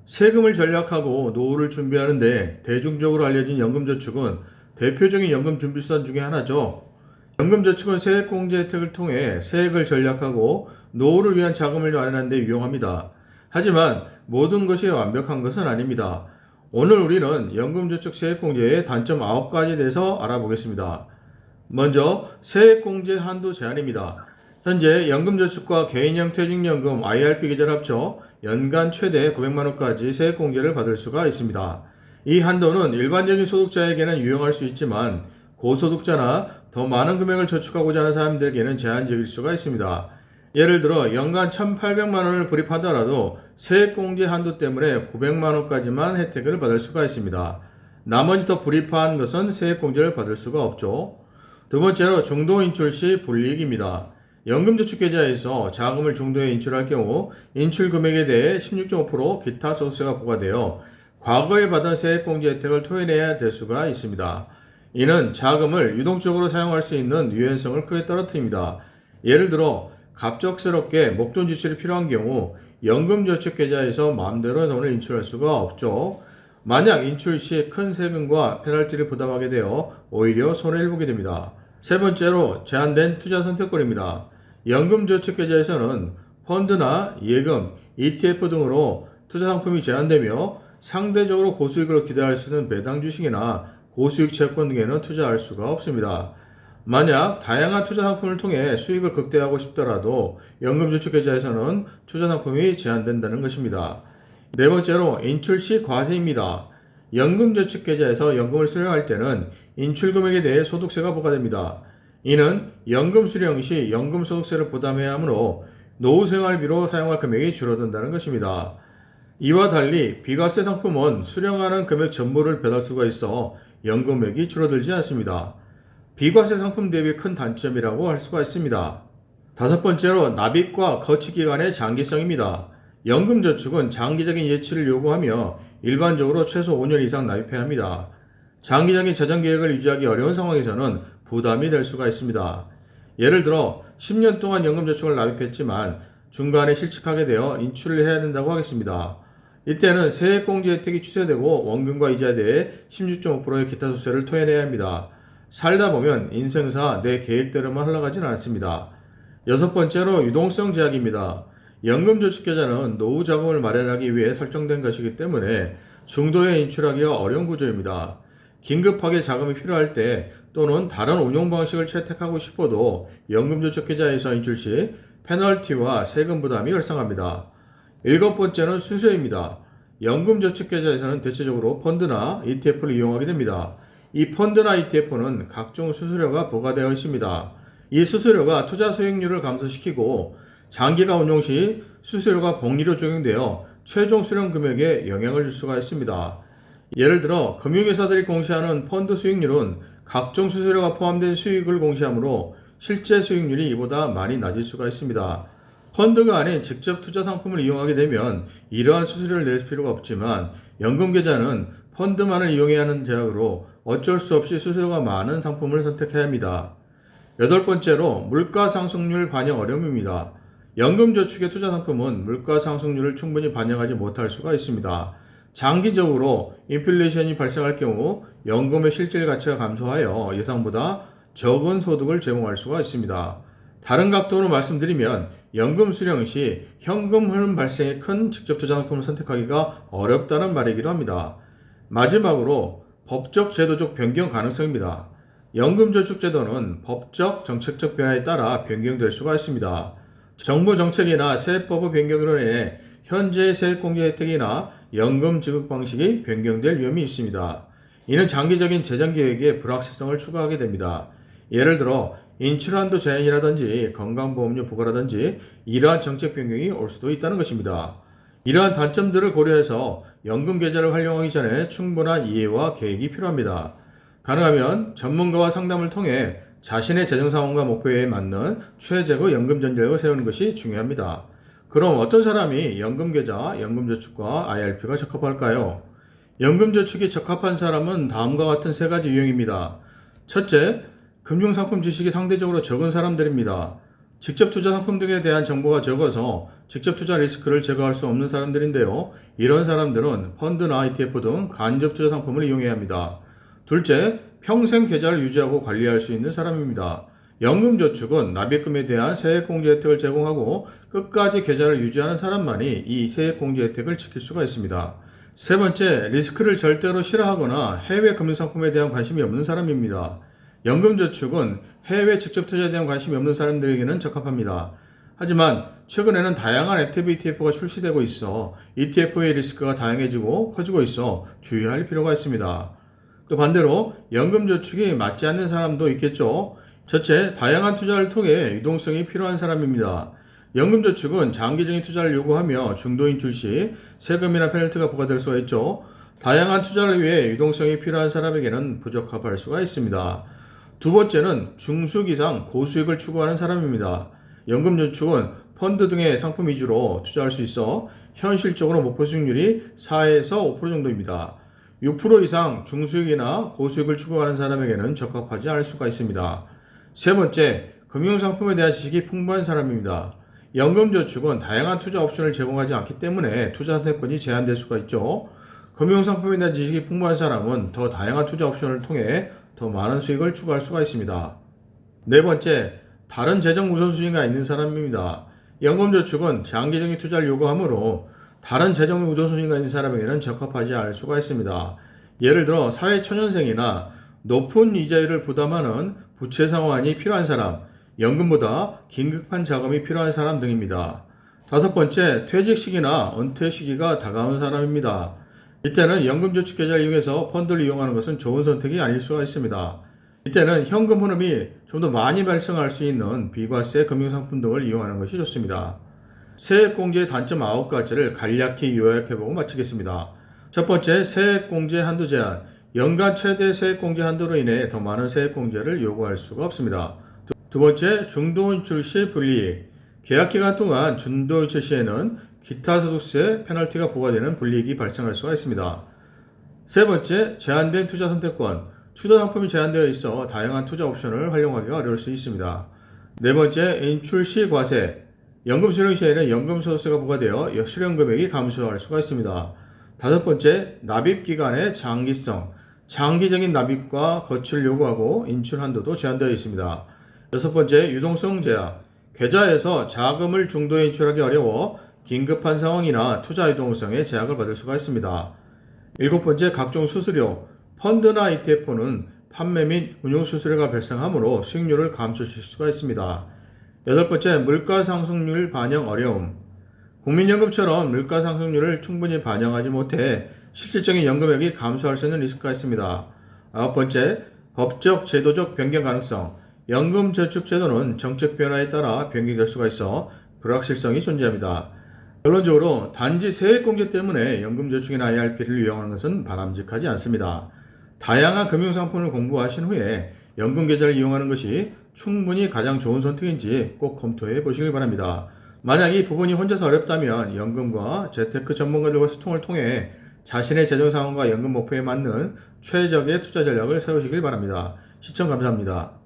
세금을 절약하고 노후를 준비하는데 대중적으로 알려진 연금저축은 대표적인 연금준비수단 중에 하나죠. 연금저축은 세액공제 혜택을 통해 세액을 절약하고 노후를 위한 자금을 마련하는 데 유용합니다. 하지만 모든 것이 완벽한 것은 아닙니다. 오늘 우리는 연금저축 세액공제의 단점 9가지에 대해서 알아보겠습니다. 먼저 세액공제 한도 제한입니다. 현재 연금저축과 개인형 퇴직연금 IRP 계좌를 합쳐 연간 최대 900만원까지 세액공제를 받을 수가 있습니다. 이 한도는 일반적인 소득자에게는 유용할 수 있지만 고소득자나 더 많은 금액을 저축하고자 하는 사람들에게는 제한적일 수가 있습니다. 예를 들어 연간 1,800만원을 불입하더라도 세액공제 한도 때문에 900만원까지만 혜택을 받을 수가 있습니다. 나머지 더 불입한 것은 세액공제를 받을 수가 없죠. 두 번째로 중도 인출 시 불이익입니다. 연금저축계좌에서 자금을 중도에 인출할 경우 인출 금액에 대해 16.5% 기타 소득세가 부과되어 과거에 받은 세액공제 혜택을 토해내야 될 수가 있습니다. 이는 자금을 유동적으로 사용할 수 있는 유연성을 크게 떨어뜨립니다. 예를 들어 갑작스럽게 목돈 지출이 필요한 경우 연금저축계좌에서 마음대로 돈을 인출할 수가 없죠. 만약 인출 시 큰 세금과 페널티를 부담하게 되어 오히려 손해를 보게 됩니다. 세 번째로 제한된 투자 선택권입니다. 연금저축계좌에서는 펀드나 예금, ETF 등으로 투자 상품이 제한되며 상대적으로 고수익을 기대할 수 있는 배당 주식이나 고수익 채권 등에는 투자할 수가 없습니다. 만약 다양한 투자 상품을 통해 수익을 극대화하고 싶더라도 연금저축계좌에서는 투자 상품이 제한된다는 것입니다. 네 번째로 인출 시 과세입니다. 연금저축계좌에서 연금을 수령할 때는 인출금액에 대해 소득세가 부과됩니다. 이는 연금 수령 시 연금소득세를 부담해야 하므로 노후생활비로 사용할 금액이 줄어든다는 것입니다. 이와 달리 비과세 상품은 수령하는 금액 전부를 배달 수가 있어 연금액이 줄어들지 않습니다. 비과세 상품 대비 큰 단점이라고 할 수가 있습니다. 다섯 번째로 납입과 거치기간의 장기성입니다. 연금저축은 장기적인 예치를 요구하며 일반적으로 최소 5년 이상 납입해야 합니다. 장기적인 재정계획을 유지하기 어려운 상황에서는 부담이 될 수가 있습니다. 예를 들어 10년 동안 연금저축을 납입했지만 중간에 실직하게 되어 인출을 해야 된다고 하겠습니다. 이때는 세액공제 혜택이 취소되고 원금과 이자에 대해 16.5%의 기타 소득세를 토해내야 합니다. 살다 보면 인생사 내 계획대로만 흘러가진 않습니다. 여섯 번째로 유동성 제약입니다. 연금저축계좌는 노후 자금을 마련하기 위해 설정된 것이기 때문에 중도에 인출하기가 어려운 구조입니다. 긴급하게 자금이 필요할 때 또는 다른 운용 방식을 채택하고 싶어도 연금저축계좌에서 인출 시 페널티와 세금 부담이 발생합니다. 일곱 번째는 수수료입니다. 연금저축계좌에서는 대체적으로 펀드나 ETF를 이용하게 됩니다. 이 펀드나 ETF는 각종 수수료가 부과되어 있습니다. 이 수수료가 투자 수익률을 감소시키고 장기간 운용 시 수수료가 복리로 적용되어 최종 수령 금액에 영향을 줄 수가 있습니다. 예를 들어 금융회사들이 공시하는 펀드 수익률은 각종 수수료가 포함된 수익을 공시하므로 실제 수익률이 이보다 많이 낮을 수가 있습니다. 펀드가 아닌 직접 투자 상품을 이용하게 되면 이러한 수수료를 낼 필요가 없지만 연금계좌는 펀드만을 이용해야 하는 제약으로 어쩔 수 없이 수수료가 많은 상품을 선택해야 합니다. 여덟 번째로 물가 상승률 반영 어려움입니다. 연금저축의 투자 상품은 물가 상승률을 충분히 반영하지 못할 수가 있습니다. 장기적으로 인플레이션이 발생할 경우 연금의 실질 가치가 감소하여 예상보다 적은 소득을 제공할 수가 있습니다. 다른 각도로 말씀드리면 연금 수령 시 현금 흐름 발생에 큰 직접 투자 상품을 선택하기가 어렵다는 말이기도 합니다. 마지막으로 법적 제도적 변경 가능성입니다. 연금저축제도는 법적 정책적 변화에 따라 변경될 수가 있습니다. 정부 정책이나 세법의 변경으로 인해 현재의 세액공제 혜택이나 연금 지급 방식이 변경될 위험이 있습니다. 이는 장기적인 재정계획에 불확실성을 추가하게 됩니다. 예를 들어 인출한도 제한이라든지 건강보험료 부과라든지 이러한 정책 변경이 올 수도 있다는 것입니다. 이러한 단점들을 고려해서 연금계좌를 활용하기 전에 충분한 이해와 계획이 필요합니다. 가능하면 전문가와 상담을 통해 자신의 재정 상황과 목표에 맞는 최적의 연금 전략을 세우는 것이 중요합니다. 그럼 어떤 사람이 연금계좌, 연금저축과 IRP가 적합할까요? 연금저축이 적합한 사람은 다음과 같은 세 가지 유형입니다. 첫째, 금융상품 지식이 상대적으로 적은 사람들입니다. 직접 투자 상품 등에 대한 정보가 적어서 직접 투자 리스크를 제거할 수 없는 사람들인데요. 이런 사람들은 펀드나 ETF 등 간접 투자 상품을 이용해야 합니다. 둘째, 평생 계좌를 유지하고 관리할 수 있는 사람입니다. 연금저축은 납입금에 대한 세액공제 혜택을 제공하고 끝까지 계좌를 유지하는 사람만이 이 세액공제 혜택을 지킬 수가 있습니다. 세 번째, 리스크를 절대로 싫어하거나 해외 금융상품에 대한 관심이 없는 사람입니다. 연금저축은 해외 직접 투자에 대한 관심이 없는 사람들에게는 적합합니다. 하지만 최근에는 다양한 액티브 ETF가 출시되고 있어 ETF의 리스크가 다양해지고 커지고 있어 주의할 필요가 있습니다. 또 반대로 연금저축이 맞지 않는 사람도 있겠죠. 첫째, 다양한 투자를 통해 유동성이 필요한 사람입니다. 연금저축은 장기적인 투자를 요구하며 중도인출 시 세금이나 페널티가 부과될 수가 있죠. 다양한 투자를 위해 유동성이 필요한 사람에게는 부적합할 수가 있습니다. 두 번째는 중수 이상 고수익을 추구하는 사람입니다. 연금저축은 펀드 등의 상품 위주로 투자할 수 있어 현실적으로 목표 수익률이 4에서 5% 정도입니다. 6% 이상 중수익이나 고수익을 추구하는 사람에게는 적합하지 않을 수가 있습니다. 세 번째, 금융상품에 대한 지식이 풍부한 사람입니다. 연금저축은 다양한 투자 옵션을 제공하지 않기 때문에 투자 선택권이 제한될 수가 있죠. 금융상품에 대한 지식이 풍부한 사람은 더 다양한 투자 옵션을 통해 더 많은 수익을 추구할 수가 있습니다. 네 번째, 다른 재정 우선순위가 있는 사람입니다. 연금저축은 장기적인 투자를 요구하므로 다른 재정 우선순위가 있는 사람에게는 적합하지 않을 수가 있습니다. 예를 들어 사회초년생이나 높은 이자율을 부담하는 부채 상환이 필요한 사람, 연금보다 긴급한 자금이 필요한 사람 등입니다. 다섯 번째, 퇴직 시기나 은퇴 시기가 다가온 사람입니다. 이때는 연금저축 계좌를 이용해서 펀드를 이용하는 것은 좋은 선택이 아닐 수가 있습니다. 이때는 현금 흐름이 좀 더 많이 발생할 수 있는 비과세 금융상품 등을 이용하는 것이 좋습니다. 세액공제의 단점 9가지를 간략히 요약해보고 마치겠습니다. 첫 번째, 세액공제 한도 제한. 연간 최대 세액공제 한도로 인해 더 많은 세액공제를 요구할 수가 없습니다. 두 번째, 중도인출 시 불이익. 계약기간 동안 중도인출 시에는 기타 소득세 페널티가 부과되는 불이익이 발생할 수가 있습니다. 세 번째, 제한된 투자 선택권. 투자 상품이 제한되어 있어 다양한 투자 옵션을 활용하기가 어려울 수 있습니다. 네 번째, 인출 시 과세. 연금 수령 시에는 연금 소득세가 부과되어 수령 금액이 감소할 수가 있습니다. 다섯 번째, 납입 기간의 장기성. 장기적인 납입과 거치를 요구하고 인출 한도도 제한되어 있습니다. 여섯 번째, 유동성 제약. 계좌에서 자금을 중도에 인출하기 어려워 긴급한 상황이나 투자 유동성에 제약을 받을 수가 있습니다. 일곱 번째, 각종 수수료. 펀드나 ETF는 판매 및 운용 수수료가 발생하므로 수익률을 감소시킬 수가 있습니다. 여덟 번째, 물가 상승률 반영 어려움. 국민연금처럼 물가 상승률을 충분히 반영하지 못해 실질적인 연금액이 감소할 수 있는 리스크가 있습니다. 아홉 번째, 법적, 제도적 변경 가능성. 연금저축제도는 정책 변화에 따라 변경될 수가 있어 불확실성이 존재합니다. 결론적으로 단지 세액공제 때문에 연금저축이나 IRP를 이용하는 것은 바람직하지 않습니다. 다양한 금융상품을 공부하신 후에 연금계좌를 이용하는 것이 충분히 가장 좋은 선택인지 꼭 검토해 보시길 바랍니다. 만약 이 부분이 혼자서 어렵다면 연금과 재테크 전문가들과 소통을 통해 자신의 재정 상황과 연금 목표에 맞는 최적의 투자 전략을 세우시길 바랍니다. 시청 감사합니다.